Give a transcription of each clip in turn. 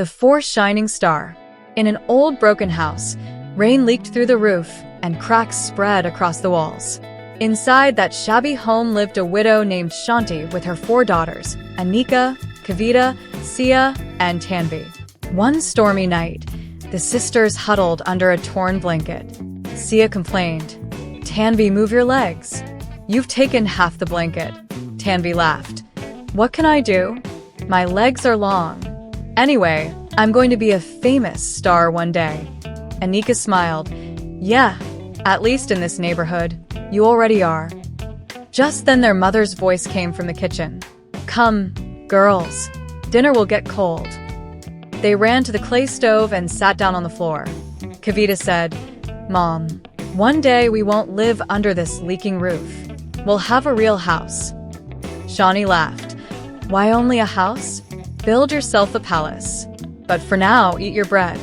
The Fourth Shining Star. In an old broken house, rain leaked through the roof and cracks spread across the walls. Inside that shabby home lived a widow named Shanti with her 4 daughters, Anika, Kavita, Sia, and Tanvi. One stormy night, the sisters huddled under a torn blanket. Sia complained, "Tanvi, move your legs." "You've taken half the blanket." Tanvi laughed. "What can I do? My legs are long. Anyway, I'm going to be a famous star one day." Anika smiled. "Yeah, at least in this neighborhood, you already are." Just then their mother's voice came from the kitchen. "Come, girls, dinner will get cold." They ran to the clay stove and sat down on the floor. Kavita said, "Mom, one day we won't live under this leaking roof. We'll have a real house." Shawnee laughed. "Why only a house? Build yourself a palace. But for now, eat your bread."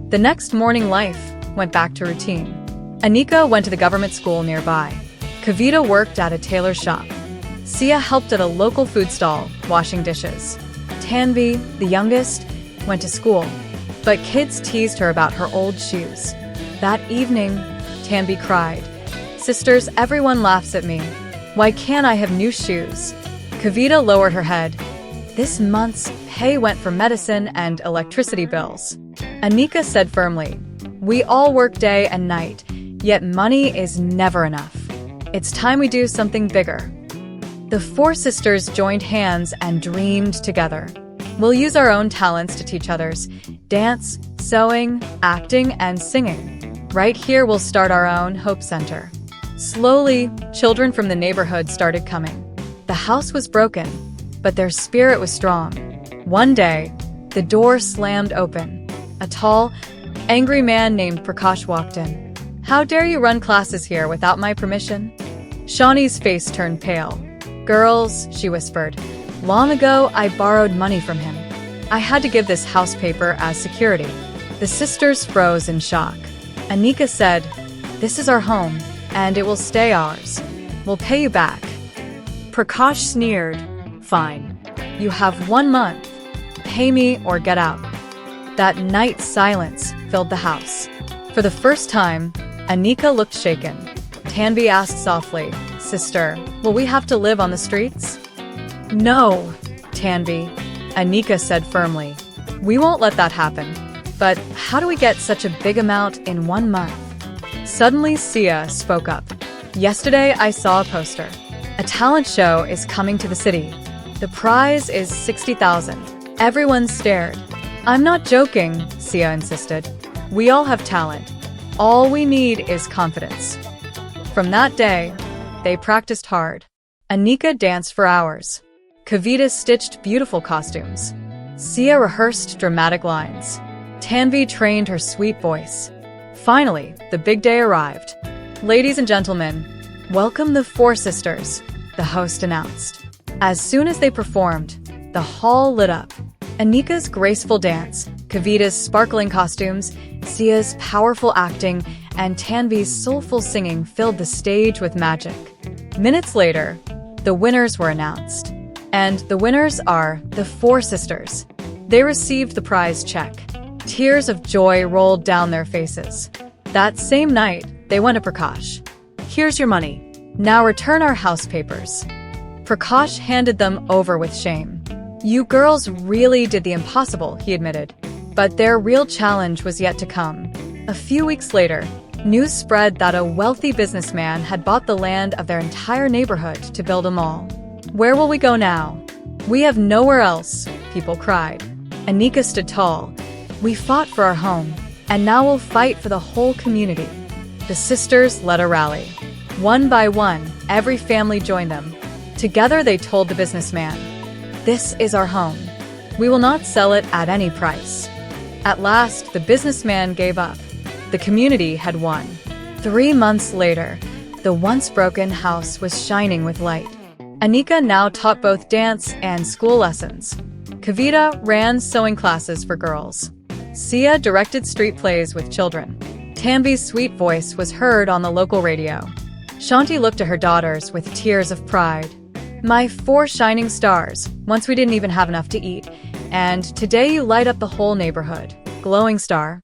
The next morning life went back to routine. Anika went to the government school nearby. Kavita worked at a tailor shop. Sia helped at a local food stall, washing dishes. Tanvi, the youngest, went to school, but kids teased her about her old shoes. That evening, Tanvi cried, "Sisters, everyone laughs at me. Why can't I have new shoes?" Kavita lowered her head. "This month's pay went for medicine and electricity bills." Anika said firmly, "We all work day and night, yet money is never enough. It's time we do something bigger." The 4 sisters joined hands and dreamed together. "We'll use our own talents to teach others: dance, sewing, acting, and singing. Right here we'll start our own Hope Center." Slowly, children from the neighborhood started coming. The house was broken, but their spirit was strong. One day, the door slammed open. A tall, angry man named Prakash walked in. "How dare you run classes here without my permission?" Shawnee's face turned pale. "Girls," she whispered, "long ago I borrowed money from him. I had to give this house paper as security." The sisters froze in shock. Anika said, "This is our home, and it will stay ours. We'll pay you back." Prakash sneered. "Fine. You have 1 month. Pay me or get out." That night, silence filled the house. For the first time, Anika looked shaken. Tanvi asked softly, "Sister, will we have to live on the streets?" "No, Tanvi," Anika said firmly. "We won't let that happen. But how do we get such a big amount in 1 month?" Suddenly, Sia spoke up. "Yesterday, I saw a poster. A talent show is coming to the city. The prize is 60,000. Everyone stared. "I'm not joking," Sia insisted. "We all have talent. All we need is confidence." From that day, they practiced hard. Anika danced for hours. Kavita stitched beautiful costumes. Sia rehearsed dramatic lines. Tanvi trained her sweet voice. Finally, the big day arrived. "Ladies and gentlemen, welcome the 4 sisters," the host announced. As soon as they performed, the hall lit up. Anika's graceful dance, Kavita's sparkling costumes, Sia's powerful acting, and Tanvi's soulful singing filled the stage with magic. Minutes later, the winners were announced. And the winners are the 4 sisters. They received the prize check. Tears of joy rolled down their faces. That same night, they went to Prakash. "Here's your money. Now return our house papers." Prakash handed them over with shame. "You girls really did the impossible," he admitted. But their real challenge was yet to come. A few weeks later, news spread that a wealthy businessman had bought the land of their entire neighborhood to build a mall. "Where will we go now? We have nowhere else," people cried. Anika stood tall. "We fought for our home, and now we'll fight for the whole community." The sisters led a rally. One by one, every family joined them. Together they told the businessman, "This is our home. We will not sell it at any price." At last, the businessman gave up. The community had won. 3 months later, the once broken house was shining with light. Anika now taught both dance and school lessons. Kavita ran sewing classes for girls. Sia directed street plays with children. Tanvi's sweet voice was heard on the local radio. Shanti looked at her daughters with tears of pride. "My 4 shining stars, once we didn't even have enough to eat. And today you light up the whole neighborhood. Glowing star.